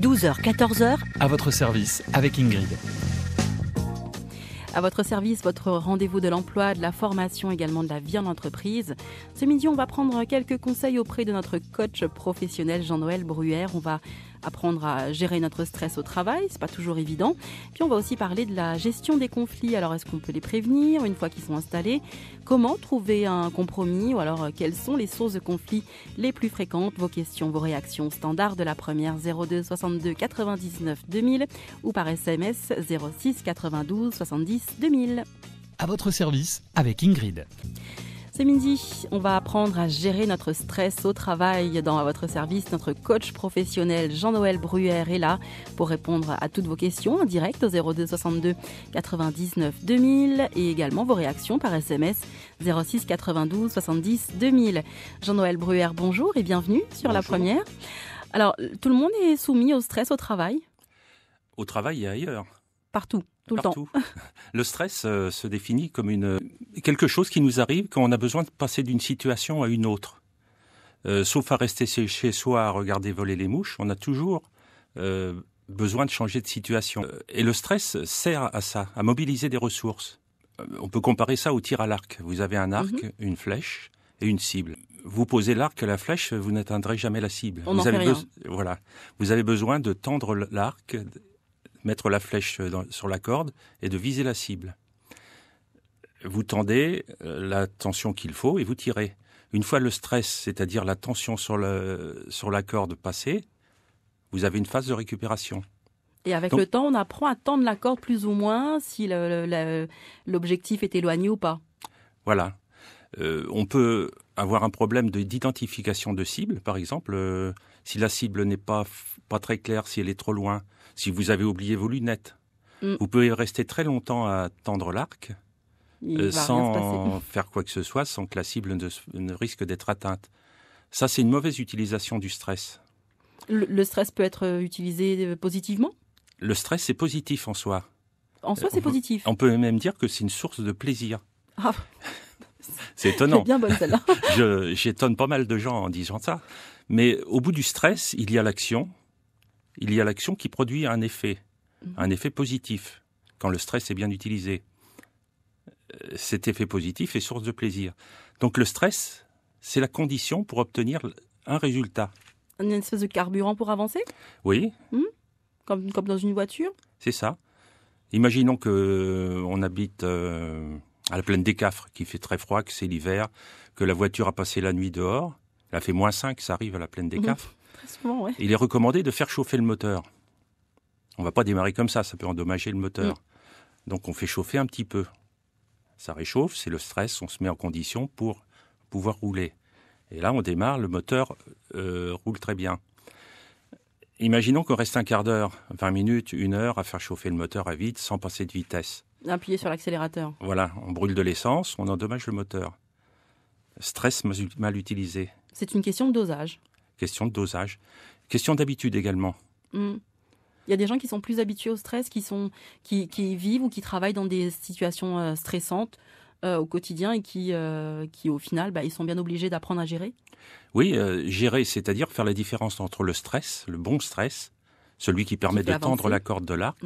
12h, 14h. À votre service avec Ingrid. À votre service, votre rendez-vous de l'emploi, de la formation, également de la vie en entreprise. Ce midi, on va prendre quelques conseils auprès de notre coach professionnel Jean-Noël Bruyère. On va apprendre à gérer notre stress au travail, c'est pas toujours évident. Puis on va aussi parler de la gestion des conflits. Alors est-ce qu'on peut les prévenir une fois qu'ils sont installés? Comment trouver un compromis? Ou alors quelles sont les sources de conflits les plus fréquentes? Vos questions, vos réactions standards de la première 02 62 99 2000 ou par SMS 06 92 70 2000. À votre service avec Ingrid. Ce midi, on va apprendre à gérer notre stress au travail. Dans À votre service, notre coach professionnel Jean-Noël Bruyère est là pour répondre à toutes vos questions en direct au 02 62 99 2000 et également vos réactions par SMS 06 92 70 2000. Jean-Noël Bruyère, bonjour et bienvenue sur Bonjour. La première. Alors, tout le monde est soumis au stress au travail? Au travail et ailleurs. Partout, tout Partout. le temps. Le stress se définit comme quelque chose qui nous arrive quand on a besoin de passer d'une situation à une autre. Sauf à rester chez soi à regarder voler les mouches, on a toujours besoin de changer de situation. Et le stress sert à ça, à mobiliser des ressources. On peut comparer ça au tir à l'arc. Vous avez un arc, une flèche et une cible. Vous posez l'arc, la flèche, vous n'atteindrez jamais la cible. On n'en fait rien. Voilà. Vous avez besoin de tendre l'arc, mettre la flèche sur la corde et de viser la cible. Vous tendez la tension qu'il faut et vous tirez. Une fois le stress, c'est-à-dire la tension sur la corde passée, vous avez une phase de récupération. Et avec Donc, le temps, on apprend à tendre la corde plus ou moins si l'objectif est éloigné ou pas. Voilà. On peut avoir un problème d'identification de cible, par exemple. Si la cible n'est pas très claire, si elle est trop loin, si vous avez oublié vos lunettes, vous pouvez rester très longtemps à tendre l'arc sans faire quoi que ce soit, sans que la cible ne risque d'être atteinte. Ça, c'est une mauvaise utilisation du stress. Le stress peut être utilisé positivement? Le stress, c'est positif en soi. En soi, c'est positif. On peut même dire que c'est une source de plaisir. Ah, c'est étonnant. c'est bien bonne celle-là. J'étonne pas mal de gens en disant ça. Mais au bout du stress, il y a l'action. Il y a l'action qui produit un effet positif, quand le stress est bien utilisé. Cet effet positif est source de plaisir. Donc le stress, c'est la condition pour obtenir un résultat. Une espèce de carburant pour avancer? Oui, Comme dans une voiture? c'est ça. Imaginons qu'on habite à la plaine des Cafres, qui fait très froid, que c'est l'hiver, que la voiture a passé la nuit dehors. Elle a fait -5, ça arrive à la plaine des Cafres. Très souvent, oui. Il est recommandé de faire chauffer le moteur. On ne va pas démarrer comme ça peut endommager le moteur. Donc on fait chauffer un petit peu. Ça réchauffe, c'est le stress, on se met en condition pour pouvoir rouler. Et là, on démarre, le moteur roule très bien. Imaginons qu'on reste un quart d'heure, 20 minutes, 1 heure à faire chauffer le moteur à vide sans passer de vitesse. Appuyer sur l'accélérateur. Voilà, on brûle de l'essence, on endommage le moteur. Stress mal utilisé. C'est une question de dosage. Question de dosage. Question d'habitude également. Il y a des gens qui sont plus habitués au stress, qui vivent ou qui travaillent dans des situations stressantes au quotidien et qui au final, ils sont bien obligés d'apprendre à gérer. Oui, gérer, c'est-à-dire faire la différence entre le stress, le bon stress, celui qui permet de tendre la corde de l'arc,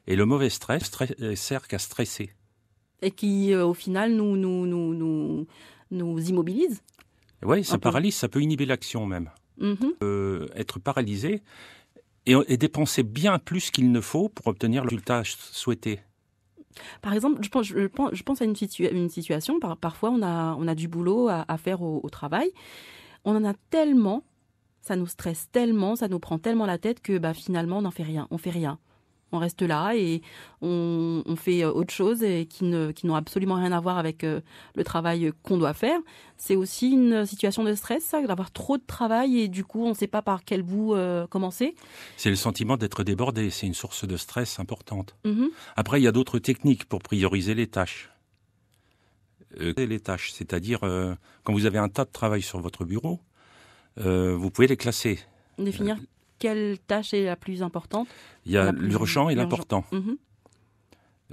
et le mauvais stress sert qu'à stresser. Et qui, au final, nous immobilise. Oui, ça paralyse, ça peut inhiber l'action même. Être paralysé et dépenser bien plus qu'il ne faut pour obtenir le résultat souhaité. Par exemple, je pense à une situation, parfois on a du boulot à faire au travail, on en a tellement, ça nous stresse tellement, ça nous prend tellement la tête que finalement on fait rien. On reste là et on fait autre chose et qui n'ont absolument rien à voir avec le travail qu'on doit faire. C'est aussi une situation de stress, ça, d'avoir trop de travail et du coup on ne sait pas par quel bout commencer. C'est le sentiment d'être débordé, c'est une source de stress importante. Après, il y a d'autres techniques pour prioriser les tâches. C'est-à-dire quand vous avez un tas de travail sur votre bureau, vous pouvez les classer. Définir quelle tâche est la plus importante? Il y a l'urgent et l'important. Mhm.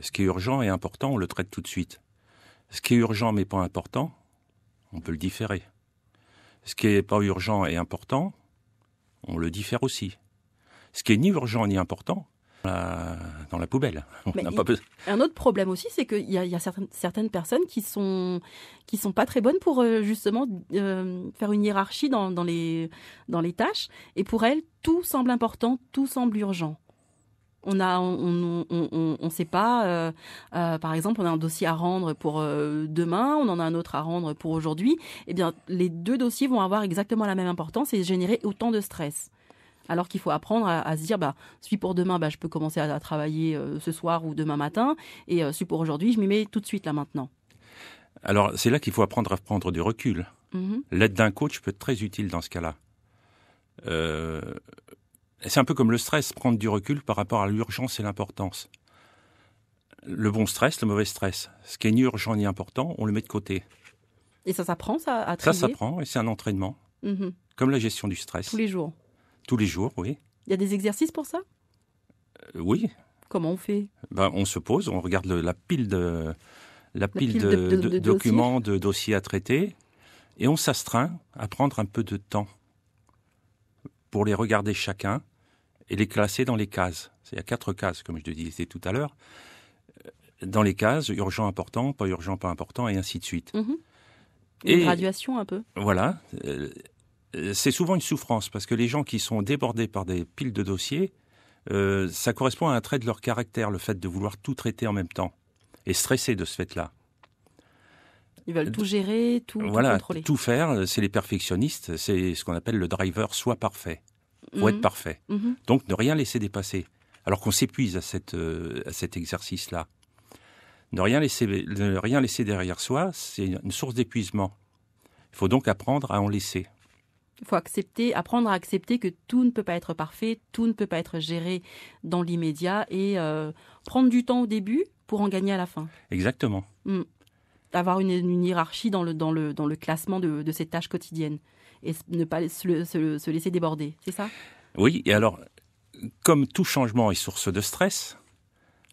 Ce qui est urgent et important, on le traite tout de suite. Ce qui est urgent mais pas important, on peut le différer. Ce qui n'est pas urgent et important, on le diffère aussi. Ce qui est ni urgent ni important, dans la poubelle. On n'a pas besoin. Un autre problème aussi, c'est qu'il y a certaines personnes qui sont pas très bonnes pour justement faire une hiérarchie dans les tâches. Et pour elles, tout semble important, tout semble urgent. On sait pas, par exemple, on a un dossier à rendre pour demain, on en a un autre à rendre pour aujourd'hui. Eh bien, les deux dossiers vont avoir exactement la même importance et générer autant de stress. Alors qu'il faut apprendre à se dire, celui pour demain, je peux commencer à travailler ce soir ou demain matin, et celui pour aujourd'hui, je m'y mets tout de suite là maintenant. Alors, c'est là qu'il faut apprendre à prendre du recul. L'aide d'un coach peut être très utile dans ce cas-là. C'est un peu comme le stress, prendre du recul par rapport à l'urgence et l'importance. Le bon stress, le mauvais stress. Ce qui est ni urgent ni important, on le met de côté. Et ça s'apprend, ça, à trier? Ça s'apprend, et c'est un entraînement. Comme la gestion du stress. Tous les jours? Tous les jours, oui. Il y a des exercices pour ça? Oui. Comment on fait? On se pose, on regarde la pile de documents, de dossiers à traiter, et on s'astreint à prendre un peu de temps pour les regarder chacun et les classer dans les cases. Il y a 4 cases, comme je le disais tout à l'heure. Dans les cases, urgent, important, pas urgent, pas important, et ainsi de suite. Une graduation un peu. Voilà. C'est souvent une souffrance, parce que les gens qui sont débordés par des piles de dossiers, ça correspond à un trait de leur caractère, le fait de vouloir tout traiter en même temps, et stressés de ce fait-là. Ils veulent tout gérer, tout contrôler. Tout faire, c'est les perfectionnistes, c'est ce qu'on appelle le driver soit parfait. Il faut être parfait. Donc ne rien laisser dépasser, alors qu'on s'épuise à cet exercice-là. Ne rien laisser derrière soi, c'est une source d'épuisement. Il faut donc apprendre à en laisser. Il faut apprendre à accepter que tout ne peut pas être parfait, tout ne peut pas être géré dans l'immédiat et prendre du temps au début pour en gagner à la fin. Exactement. Avoir une hiérarchie dans le classement de ces tâches quotidiennes et ne pas se laisser déborder, c'est ça? Oui, et alors, comme tout changement est source de stress,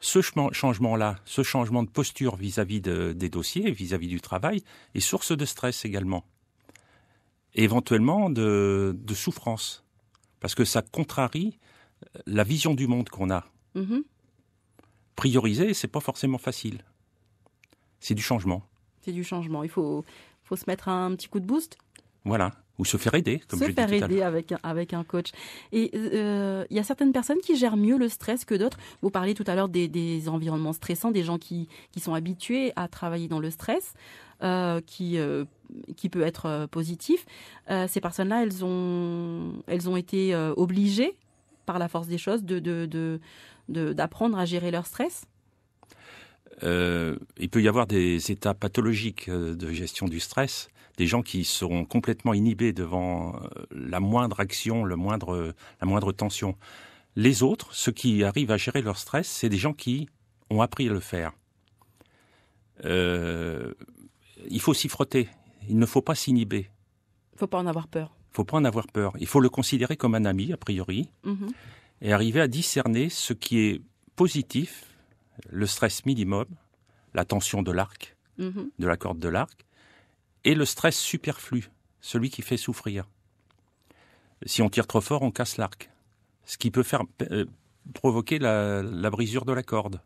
ce changement-là, ce changement de posture vis-à-vis des dossiers, vis-à-vis du travail, est source de stress également. Et éventuellement de souffrance, parce que ça contrarie la vision du monde qu'on a. Prioriser, c'est pas forcément facile. C'est du changement. C'est du changement. Il faut se mettre un petit coup de boost. Voilà. Ou se faire aider, comme je l'ai dit tout à l'heure. Se faire aider avec un coach. Et il y a certaines personnes qui gèrent mieux le stress que d'autres. Vous parliez tout à l'heure des environnements stressants, des gens qui sont habitués à travailler dans le stress, qui peut être positif. Ces personnes-là, elles ont été obligées, par la force des choses, d'apprendre à gérer leur stress. Il peut y avoir des états pathologiques de gestion du stress, des gens qui seront complètement inhibés devant la moindre action, la moindre tension. Les autres, ceux qui arrivent à gérer leur stress, c'est des gens qui ont appris à le faire. Il faut s'y frotter, il ne faut pas s'inhiber. Il ne faut pas en avoir peur. Il ne faut pas en avoir peur. Il faut le considérer comme un ami, a priori, et arriver à discerner ce qui est positif, le stress minimum, la tension de l'arc, de la corde de l'arc, et le stress superflu, celui qui fait souffrir. Si on tire trop fort, on casse l'arc, ce qui peut provoquer la brisure de la corde,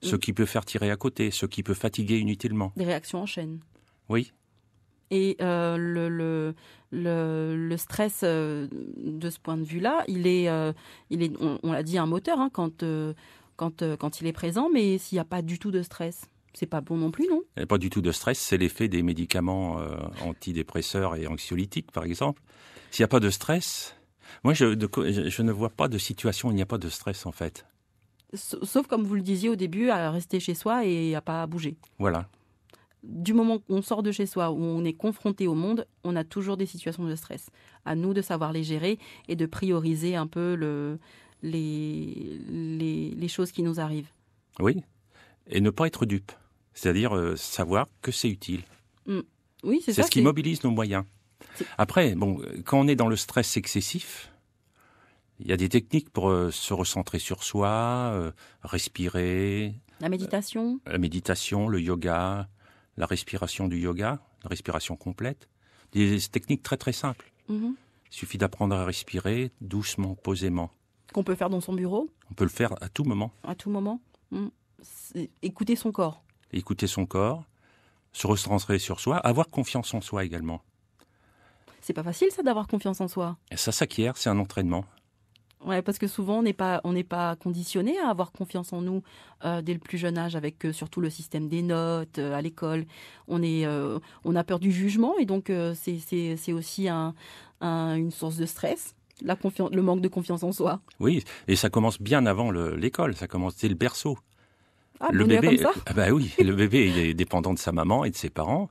ce qui peut faire tirer à côté, ce qui peut fatiguer inutilement. Des réactions en chaîne. Oui. Et le stress, de ce point de vue-là, il est on l'a dit, un moteur quand il est présent, mais s'il n'y a pas du tout de stress, c'est pas bon non plus, non? Il n'y a pas du tout de stress, c'est l'effet des médicaments antidépresseurs et anxiolytiques, par exemple. S'il n'y a pas de stress, moi je ne vois pas de situation où il n'y a pas de stress, en fait. Sauf, comme vous le disiez au début, à rester chez soi et à pas bouger. Voilà. Du moment qu'on sort de chez soi, où on est confronté au monde, on a toujours des situations de stress. À nous de savoir les gérer et de prioriser un peu les choses qui nous arrivent. Oui, et ne pas être dupe, c'est-à-dire savoir que c'est utile. Oui, c'est ça. C'est ce qui mobilise nos moyens. Après, quand on est dans le stress excessif, il y a des techniques pour se recentrer sur soi, respirer. La méditation. La méditation, le yoga, la respiration du yoga, la respiration complète. Des techniques très très simples. Il suffit d'apprendre à respirer doucement, posément. Qu'on peut faire dans son bureau, On peut le faire à tout moment. à tout moment. Écouter son corps. Écouter son corps, se recentrer sur soi, avoir confiance en soi également. C'est pas facile, ça, d'avoir confiance en soi. Et ça s'acquiert, c'est un entraînement. Ouais, parce que souvent, on n'est pas conditionné à avoir confiance en nous dès le plus jeune âge, avec surtout le système des notes à l'école. On a peur du jugement, et donc c'est aussi une source de stress, le manque de confiance en soi. Oui, et ça commence bien avant l'école, ça commence dès le berceau. Ah, Le bonheur bébé, comme ça. bah oui, le bébé, il est dépendant de sa maman et de ses parents.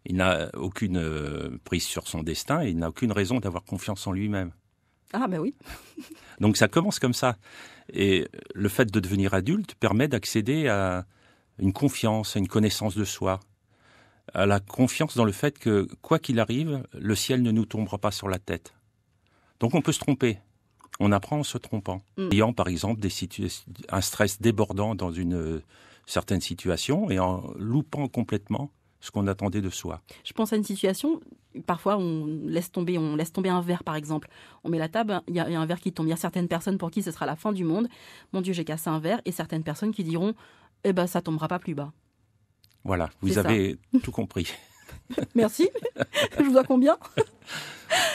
Il n'a aucune prise sur son destin et il n'a aucune raison d'avoir confiance en lui-même. Ah, ben oui. Donc ça commence comme ça. Et le fait de devenir adulte permet d'accéder à une confiance, à une connaissance de soi, à la confiance dans le fait que, quoi qu'il arrive, le ciel ne nous tombera pas sur la tête. Donc on peut se tromper. On apprend en se trompant. Ayant par exemple un stress débordant dans une certaine situation et en loupant complètement ce qu'on attendait de soi. Je pense à une situation, parfois on laisse tomber un verre par exemple. On met la table, il y a un verre qui tombe. Il y a certaines personnes pour qui ce sera la fin du monde. Mon Dieu, j'ai cassé un verre. Et certaines personnes qui diront, eh ben ça tombera pas plus bas. Voilà, vous avez tout compris. Merci. Je vous dois combien?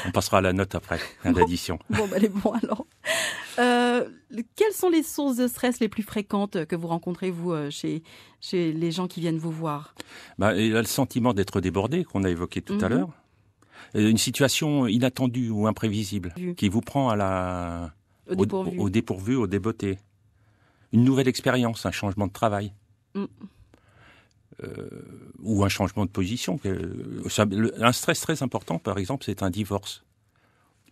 On passera à la note après, à l'addition. Bon, ben, elle est bon alors. Quelles sont les sources de stress les plus fréquentes que vous rencontrez, vous, chez les gens qui viennent vous voir? Il y a le sentiment d'être débordé, qu'on a évoqué tout à l'heure. Une situation inattendue ou imprévisible qui vous prend au dépourvu, au débotté. Une nouvelle expérience, un changement de travail. Ou un changement de position. Un stress très important, par exemple, c'est un divorce.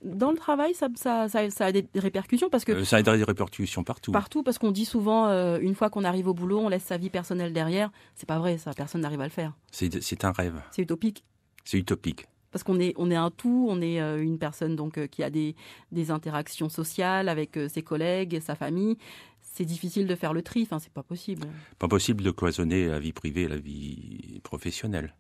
Dans le travail, ça a des répercussions parce que... ça a des répercussions partout. Partout, parce qu'on dit souvent, une fois qu'on arrive au boulot, on laisse sa vie personnelle derrière. C'est pas vrai, ça. Personne n'arrive à le faire. C'est un rêve. C'est utopique. C'est utopique. Parce qu'on est un tout, on est une personne donc qui a des interactions sociales avec ses collègues, sa famille. C'est difficile de faire le tri, enfin, c'est pas possible. Pas possible de cloisonner la vie privée et la vie professionnelle.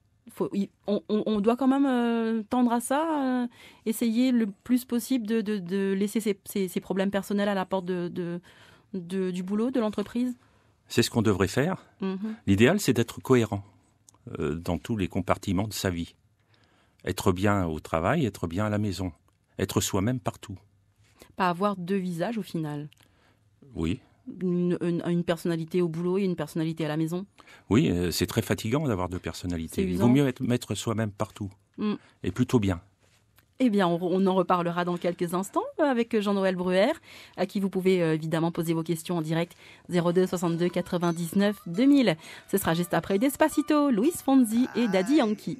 On doit quand même tendre à ça, essayer le plus possible de laisser ses problèmes personnels à la porte du boulot, de l'entreprise. C'est ce qu'on devrait faire. L'idéal, c'est d'être cohérent dans tous les compartiments de sa vie. Être bien au travail, être bien à la maison. Être soi-même partout. Pas avoir deux visages au final. Oui. Une personnalité au boulot et une personnalité à la maison. Oui, c'est très fatigant d'avoir deux personnalités. Il vaut mieux mettre soi-même partout. Et plutôt bien. Eh bien, on en reparlera dans quelques instants avec Jean-Noël Bruer, à qui vous pouvez évidemment poser vos questions en direct 02 62 99 2000. Ce sera juste après Despacito, Luis Fonsi et Daddy Yankee.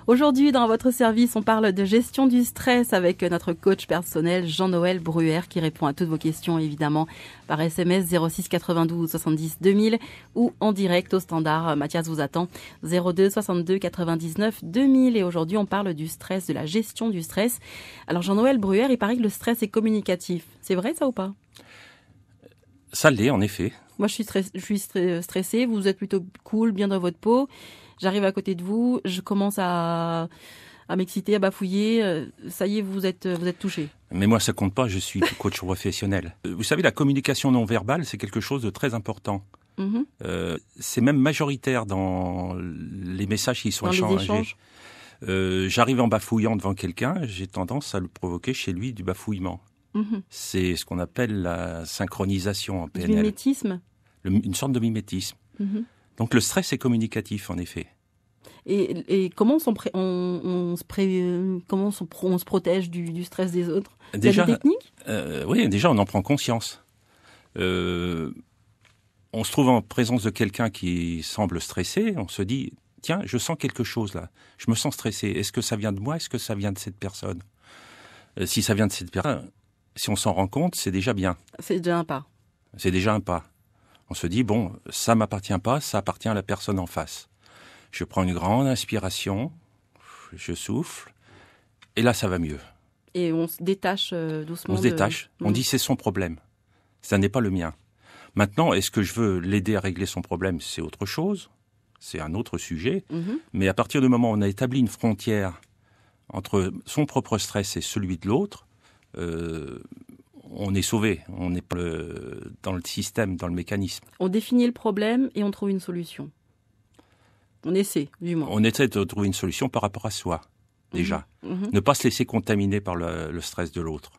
Aujourd'hui, dans votre service, on parle de gestion du stress avec notre coach personnel Jean-Noël Bruer qui répond à toutes vos questions évidemment par SMS 06 92 70 2000 ou en direct au standard. Mathias vous attend 02 62 99 2000 et aujourd'hui on parle du stress, de la gestion du stress. Alors Jean-Noël Bruer, il paraît que le stress est communicatif. C'est vrai ça ou pas? Ça l'est en effet. Moi je suis stressée, vous êtes plutôt cool, bien dans votre peau. J'arrive à côté de vous, je commence à m'exciter, à bafouiller. Ça y est, vous êtes touché. Mais moi, ça compte pas, je suis coach professionnel. Vous savez, la communication non verbale, c'est quelque chose de très important. C'est même majoritaire dans les messages qui sont échangés. J'arrive en bafouillant devant quelqu'un, j'ai tendance à le provoquer chez lui du bafouillement. C'est ce qu'on appelle la synchronisation en PNL. Du mimétisme. Une sorte de mimétisme. Donc le stress est communicatif, en effet. Et comment on se protège du stress des autres? Il y a des techniques? Oui, déjà on en prend conscience. On se trouve en présence de quelqu'un qui semble stressé, on se dit, tiens, je sens quelque chose là, je me sens stressé, est-ce que ça vient de moi, est-ce que ça vient de cette personne? Si ça vient de cette personne, si on s'en rend compte, c'est déjà bien. C'est déjà un pas. C'est déjà un pas. On se dit, bon, ça m'appartient pas, ça appartient à la personne en face. Je prends une grande inspiration, je souffle, et là, ça va mieux. Et on se détache doucement. On se détache, on dit c'est son problème, ça n'est pas le mien. Maintenant, est-ce que je veux l'aider à régler son problème? C'est autre chose, c'est un autre sujet. Mais à partir du moment où on a établi une frontière entre son propre stress et celui de l'autre, on est sauvé. On n'est pas dans le système, dans le mécanisme. On définit le problème et on trouve une solution. On essaie, du moins. On essaie de trouver une solution par rapport à soi, déjà. Ne pas se laisser contaminer par le stress de l'autre.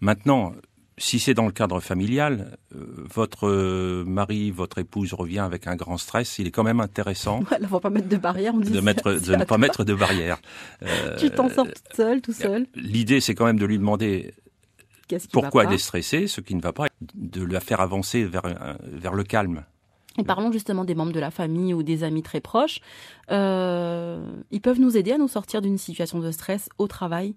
Maintenant, si c'est dans le cadre familial, votre mari, votre épouse revient avec un grand stress, il est quand même intéressant Il ne faut pas mettre de barrière. On dit de ne pas mettre de barrière. Tu t'en sors toute seule, tout seul. L'idée, c'est quand même de lui demander pourquoi elle est stressée, ce qui ne va pas, de la faire avancer vers le calme. Et parlons justement des membres de la famille ou des amis très proches. Ils peuvent nous aider à nous sortir d'une situation de stress au travail.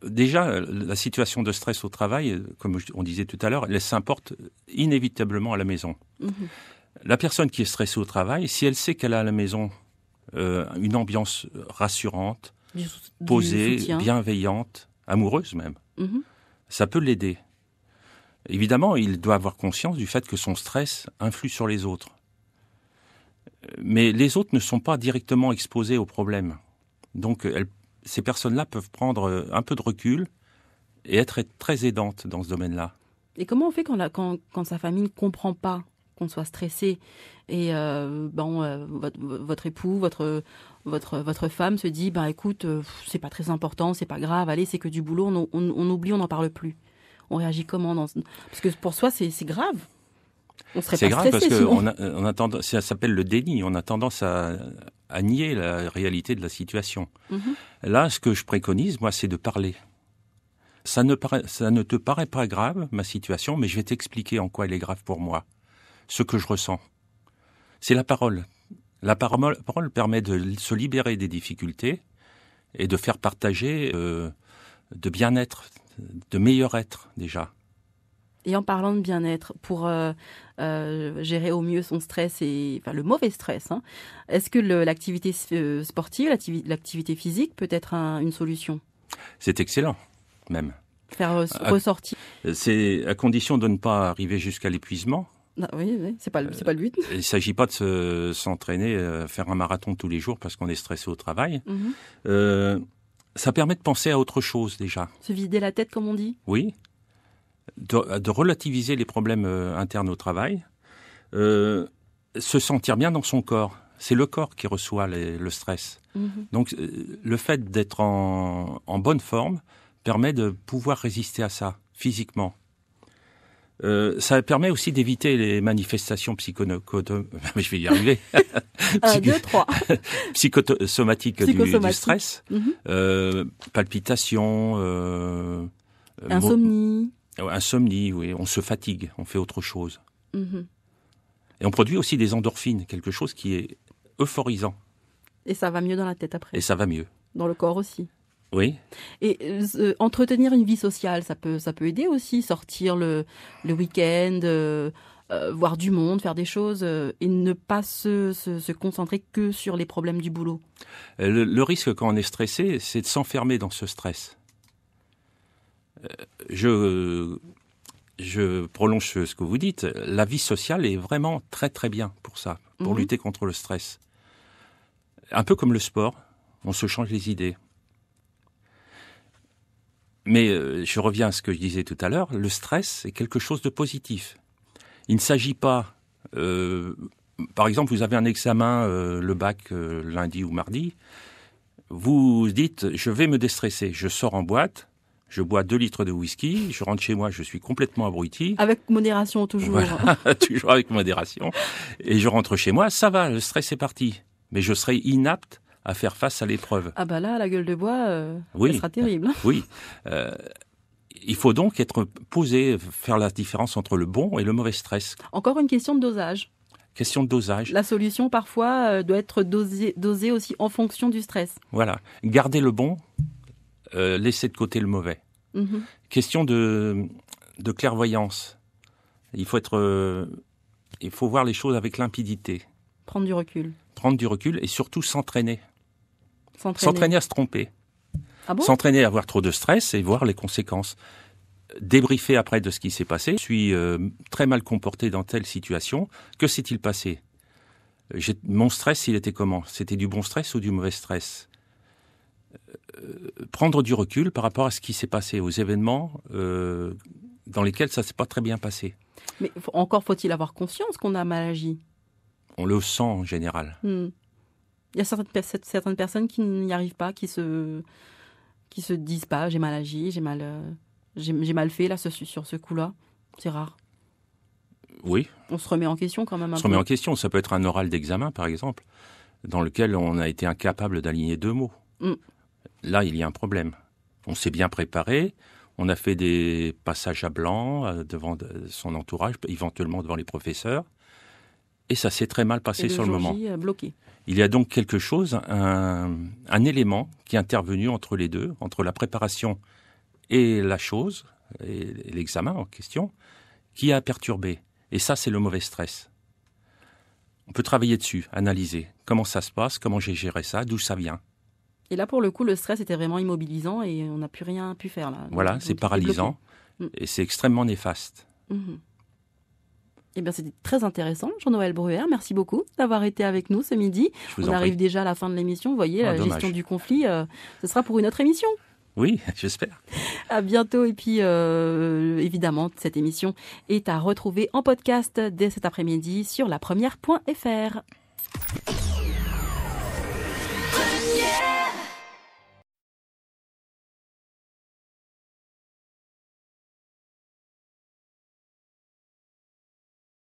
Déjà, la situation de stress au travail, comme on disait tout à l'heure, elle s'importe inévitablement à la maison. La personne qui est stressée au travail, si elle sait qu'elle a à la maison une ambiance rassurante, posée, bienveillante, amoureuse même, ça peut l'aider. Évidemment, il doit avoir conscience du fait que son stress influe sur les autres. Mais les autres ne sont pas directement exposés au problème. Donc, ces personnes-là peuvent prendre un peu de recul et être très aidantes dans ce domaine-là. Et comment on fait quand sa famille ne comprend pas qu'on soit stressé et votre époux, votre femme se dit écoute, c'est pas très important, c'est pas grave, allez, c'est que du boulot, on oublie, on n'en parle plus. On réagit comment Parce que pour soi, c'est grave. On serait c'est pas grave stressé, parce que sinon. ça s'appelle le déni. On a tendance à nier la réalité de la situation. Là, ce que je préconise, moi, c'est de parler. Ça ne te paraît pas grave, ma situation, mais je vais t'expliquer en quoi elle est grave pour moi. Ce que je ressens. C'est la parole. La parole permet de se libérer des difficultés et de faire partager de bien-être, de meilleur être déjà. Et en parlant de bien-être, pour gérer au mieux son stress le mauvais stress, est-ce que l'activité sportive, l'activité physique peut être une solution ? C'est excellent, même. Faire ressortir. C'est à condition de ne pas arriver jusqu'à l'épuisement. Ah, oui, c'est pas le but. Il ne s'agit pas de s'entraîner, faire un marathon tous les jours parce qu'on est stressé au travail. Ça permet de penser à autre chose déjà. Se vider la tête, comme on dit ? Oui. De relativiser les problèmes internes au travail. Se sentir bien dans son corps. C'est le corps qui reçoit le stress. Donc le fait d'être en bonne forme permet de pouvoir résister à ça, physiquement. Ça permet aussi d'éviter les manifestations je vais y arriver. 1, 2, 3. Psychosomatiques du stress. Palpitations. Insomnie. Insomnie, oui. On se fatigue, on fait autre chose. Et on produit aussi des endorphines, quelque chose qui est euphorisant. Et ça va mieux dans la tête après. Et ça va mieux. Dans le corps aussi. Oui. Et entretenir une vie sociale, ça peut aider aussi, sortir le week-end, voir du monde, faire des choses et ne pas se concentrer que sur les problèmes du boulot. Le risque quand on est stressé, c'est de s'enfermer dans ce stress. Je prolonge ce que vous dites. La vie sociale est vraiment très très bien pour ça, pour lutter contre le stress. Un peu comme le sport, on se change les idées. Mais je reviens à ce que je disais tout à l'heure, le stress est quelque chose de positif. Il ne s'agit pas, par exemple, vous avez un examen, le bac, lundi ou mardi, vous dites, je vais me déstresser, je sors en boîte, je bois 2 litres de whisky, je rentre chez moi, je suis complètement abruti. Avec modération toujours. Voilà, toujours avec modération. Et je rentre chez moi, ça va, le stress est parti. Mais je serai inapte à faire face à l'épreuve. Ah bah là, la gueule de bois, oui, ça sera terrible. Oui. Il faut donc être posé, faire la différence entre le bon et le mauvais stress. Encore une question de dosage. Question de dosage. La solution, parfois, doit être dosée aussi en fonction du stress. Voilà. Garder le bon, laisser de côté le mauvais. Question de clairvoyance. Il faut voir les choses avec limpidité. Prendre du recul. Prendre du recul et surtout s'entraîner. S'entraîner à se tromper. Ah bon ? S'entraîner à avoir trop de stress et voir les conséquences. Débriefer après de ce qui s'est passé. Je suis très mal comporté dans telle situation. Que s'est-il passé ? Mon stress, il était comment ? C'était du bon stress ou du mauvais stress ? prendre du recul par rapport à ce qui s'est passé, aux événements dans lesquels ça ne s'est pas très bien passé. Mais encore faut-il avoir conscience qu'on a mal agi. On le sent en général. Il y a certaines personnes qui n'y arrivent pas, qui se disent pas j'ai mal agi, j'ai mal fait là sur ce coup-là. C'est rare. Oui. On se remet en question quand même un peu. On se remet en question. Ça peut être un oral d'examen, par exemple, dans lequel on a été incapable d'aligner 2 mots. Là, il y a un problème. On s'est bien préparé, on a fait des passages à blanc devant son entourage, éventuellement devant les professeurs, et ça s'est très mal passé sur le moment. Bloqué. Il y a donc quelque chose, un élément qui est intervenu entre les deux, entre la préparation et la chose, et l'examen en question, qui a perturbé. Et ça, c'est le mauvais stress. On peut travailler dessus, analyser comment ça se passe, comment j'ai géré ça, d'où ça vient. Et là, pour le coup, le stress était vraiment immobilisant et on n'a plus rien pu faire. Là. Voilà, c'est paralysant et c'est extrêmement néfaste. Eh bien, c'était très intéressant, Jean-Noël Bruère. Merci beaucoup d'avoir été avec nous ce midi. On arrive déjà à la fin de l'émission. Vous voyez, la gestion du conflit, ce sera pour une autre émission. Oui, j'espère. À bientôt. Et puis, évidemment, cette émission est à retrouver en podcast dès cet après-midi sur lapremière.fr.